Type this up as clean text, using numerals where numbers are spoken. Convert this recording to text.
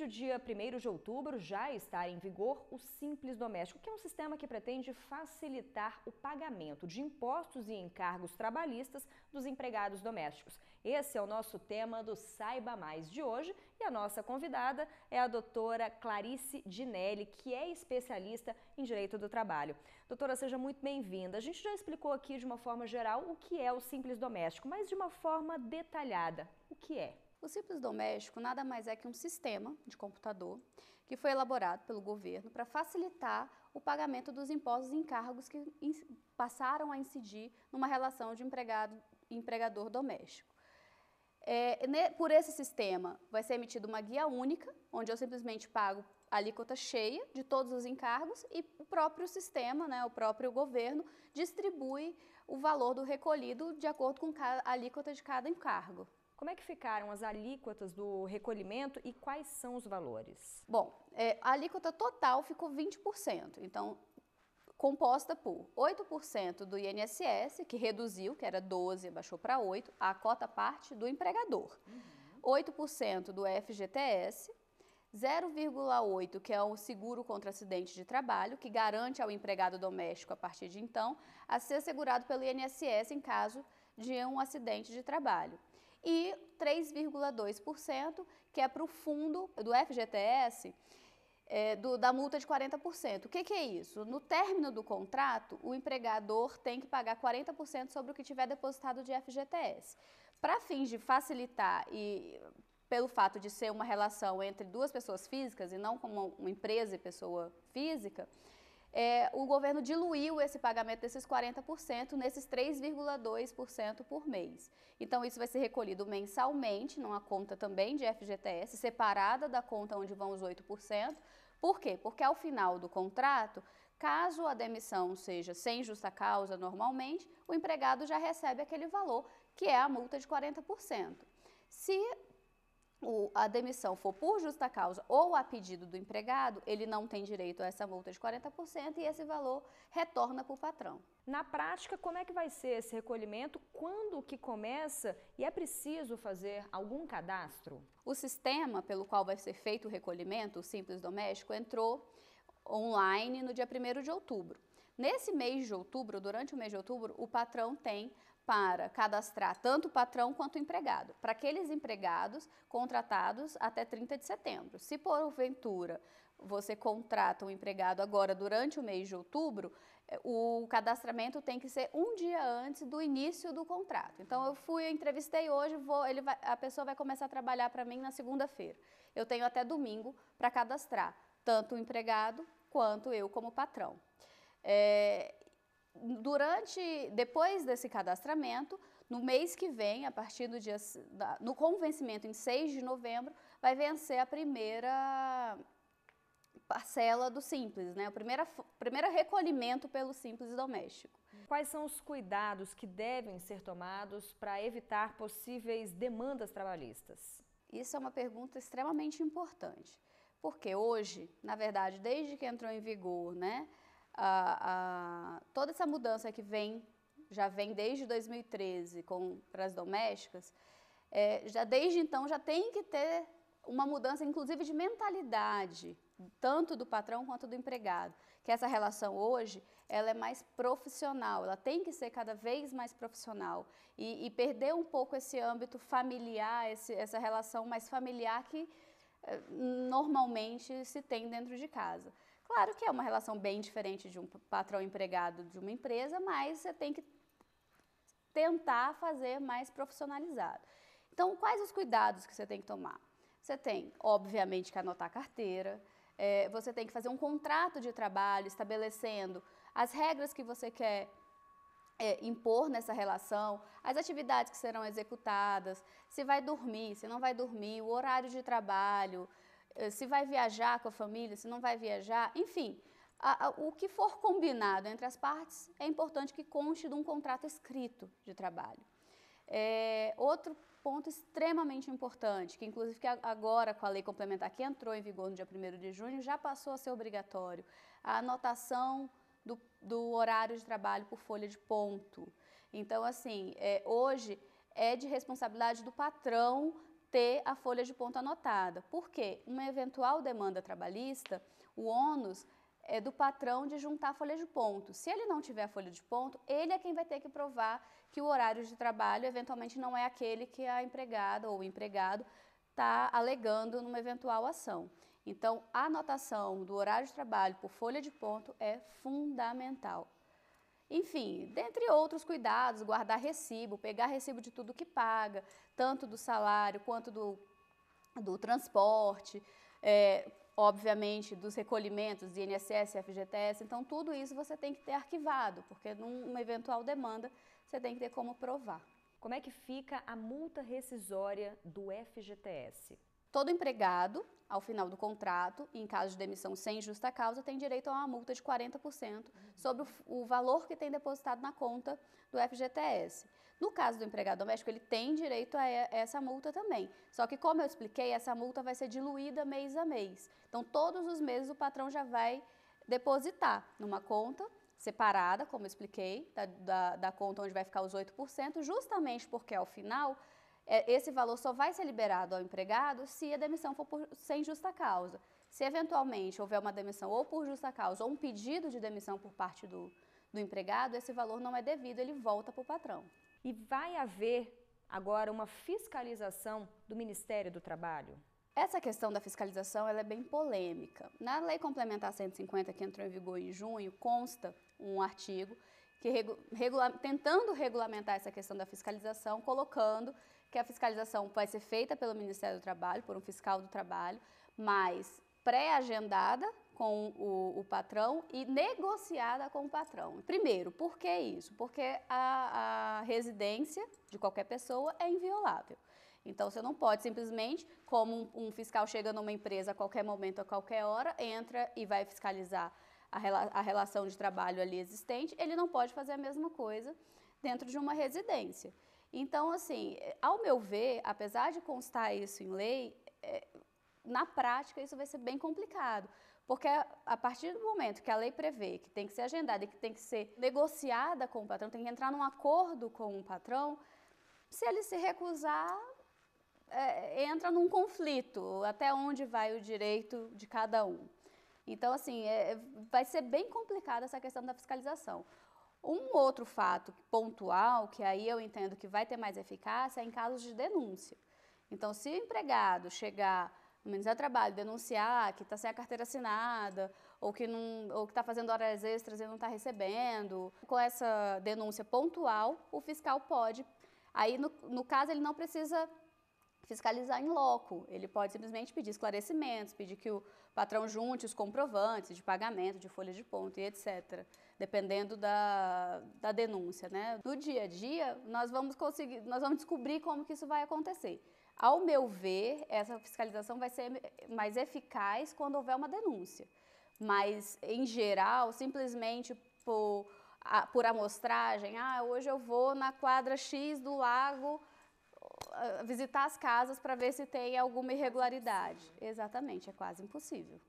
Desde o dia 1º de outubro já está em vigor o Simples Doméstico, que é um sistema que pretende facilitar o pagamento de impostos e encargos trabalhistas dos empregados domésticos. Esse é o nosso tema do Saiba Mais de hoje e a nossa convidada é a doutora Clarice Dinelli, que é especialista em Direito do Trabalho. Doutora, seja muito bem-vinda. A gente já explicou aqui de uma forma geral o que é o Simples Doméstico, mas de uma forma detalhada, o que é? O Simples Doméstico nada mais é que um sistema de computador que foi elaborado pelo governo para facilitar o pagamento dos impostos e encargos que passaram a incidir numa relação de empregado e empregador doméstico. Por esse sistema vai ser emitida uma guia única, onde eu simplesmente pago a alíquota cheia de todos os encargos e o próprio sistema, o próprio governo, distribui o valor do recolhido de acordo com a alíquota de cada encargo. Como é que ficaram as alíquotas do recolhimento e quais são os valores? Bom, a alíquota total ficou 20%, então composta por 8% do INSS, que reduziu, que era 12%, baixou para 8%, a cota parte do empregador. 8% do FGTS, 0,8%, que é o seguro contra acidente de trabalho, que garante ao empregado doméstico, a partir de então, a ser assegurado pelo INSS em caso de um acidente de trabalho. E 3,2%, que é para o fundo do FGTS, da multa de 40%. O que é isso? No término do contrato, o empregador tem que pagar 40% sobre o que tiver depositado de FGTS. Para fins de facilitar e pelo fato de ser uma relação entre duas pessoas físicas e não como uma empresa e pessoa física, o governo diluiu esse pagamento desses 40% nesses 3,2% por mês. Então, isso vai ser recolhido mensalmente, numa conta também de FGTS, separada da conta onde vão os 8%. Por quê? Porque ao final do contrato, caso a demissão seja sem justa causa normalmente, o empregado já recebe aquele valor, que é a multa de 40%. Se a demissão for por justa causa ou a pedido do empregado, ele não tem direito a essa multa de 40% e esse valor retorna para o patrão. Na prática, como é que vai ser esse recolhimento? Quando que começa e é preciso fazer algum cadastro? O sistema pelo qual vai ser feito o recolhimento, o Simples Doméstico, entrou online no dia 1º de outubro. Nesse mês de outubro, durante o mês de outubro, o patrão tem para cadastrar tanto o patrão quanto o empregado, para aqueles empregados contratados até 30 de setembro. Se porventura você contrata um empregado agora durante o mês de outubro, o cadastramento tem que ser um dia antes do início do contrato. Então eu entrevistei hoje, a pessoa vai começar a trabalhar para mim na segunda-feira. Eu tenho até domingo para cadastrar, tanto o empregado quanto eu como patrão. Depois desse cadastramento, no mês que vem, a partir do com vencimento em 6 de novembro, vai vencer a primeira parcela do Simples, o primeiro recolhimento pelo Simples Doméstico. Quais são os cuidados que devem ser tomados para evitar possíveis demandas trabalhistas? Isso é uma pergunta extremamente importante, porque hoje, na verdade, desde que entrou em vigor, toda essa mudança que já vem desde 2013 para as domésticas, desde então já tem que ter uma mudança, inclusive de mentalidade, tanto do patrão quanto do empregado, que essa relação hoje ela é mais profissional, ela tem que ser cada vez mais profissional e perder um pouco esse âmbito familiar, essa relação mais familiar que normalmente se tem dentro de casa. Claro que é uma relação bem diferente de um patrão empregado de uma empresa, mas você tem que tentar fazer mais profissionalizado. Então, quais os cuidados que você tem que tomar? Você tem, obviamente, que anotar a carteira, você tem que fazer um contrato de trabalho estabelecendo as regras que você quer impor nessa relação, as atividades que serão executadas, se vai dormir, se não vai dormir, o horário de trabalho, se vai viajar com a família, se não vai viajar, enfim, o que for combinado entre as partes é importante que conste de um contrato escrito de trabalho. Outro ponto extremamente importante, que inclusive agora com a lei complementar que entrou em vigor no dia 1º de junho, já passou a ser obrigatório, a anotação do horário de trabalho por folha de ponto. Então, assim, hoje é de responsabilidade do patrão ter a folha de ponto anotada. Por quê? Uma eventual demanda trabalhista, o ônus é do patrão de juntar a folha de ponto. Se ele não tiver a folha de ponto, ele é quem vai ter que provar que o horário de trabalho eventualmente não é aquele que a empregada ou o empregado está alegando numa eventual ação. Então, a anotação do horário de trabalho por folha de ponto é fundamental. Enfim, dentre outros cuidados, guardar recibo, pegar recibo de tudo que paga, tanto do salário quanto do transporte, obviamente dos recolhimentos de INSS, FGTS, então tudo isso você tem que ter arquivado, porque numa eventual demanda você tem que ter como provar. Como é que fica a multa rescisória do FGTS? Todo empregado, ao final do contrato, em caso de demissão sem justa causa, tem direito a uma multa de 40% sobre o valor que tem depositado na conta do FGTS. No caso do empregado doméstico, ele tem direito a essa multa também. Só que, como eu expliquei, essa multa vai ser diluída mês a mês. Então, todos os meses o patrão já vai depositar numa conta separada, como eu expliquei, da conta onde vai ficar os 8%, justamente porque, ao final, esse valor só vai ser liberado ao empregado se a demissão for sem justa causa. Se, eventualmente, houver uma demissão ou por justa causa ou um pedido de demissão por parte do empregado, esse valor não é devido, ele volta para o patrão. E vai haver agora uma fiscalização do Ministério do Trabalho? Essa questão da fiscalização ela é bem polêmica. Na Lei Complementar 150, que entrou em vigor em junho, consta um artigo que tentando regulamentar essa questão da fiscalização, colocando que a fiscalização vai ser feita pelo Ministério do Trabalho, por um fiscal do trabalho, mas pré-agendada com o patrão e negociada com o patrão. Primeiro, por que isso? Porque a residência de qualquer pessoa é inviolável. Então, você não pode simplesmente, como um fiscal chega numa empresa a qualquer momento, a qualquer hora, entra e vai fiscalizar a relação de trabalho ali existente, ele não pode fazer a mesma coisa dentro de uma residência. Então, assim, ao meu ver, apesar de constar isso em lei, na prática isso vai ser bem complicado. Porque a partir do momento que a lei prevê que tem que ser agendada e que tem que ser negociada com o patrão, tem que entrar num acordo com o patrão, se ele se recusar, entra num conflito, até onde vai o direito de cada um. Então, assim, vai ser bem complicada essa questão da fiscalização. Um outro fato pontual, que aí eu entendo que vai ter mais eficácia, é em casos de denúncia. Então, se o empregado chegar no Ministério do Trabalho denunciar que está sem a carteira assinada, ou que está fazendo horas extras e não está recebendo, com essa denúncia pontual, o fiscal pode, aí no caso ele não precisa fiscalizar em loco, ele pode simplesmente pedir esclarecimentos, pedir que o patrão junte os comprovantes de pagamento, de folha de ponto e etc., dependendo da denúncia, né? No dia a dia, nós vamos descobrir como que isso vai acontecer. Ao meu ver, essa fiscalização vai ser mais eficaz quando houver uma denúncia. Mas, em geral, simplesmente por amostragem, hoje eu vou na quadra X do lago visitar as casas para ver se tem alguma irregularidade. Exatamente, é quase impossível.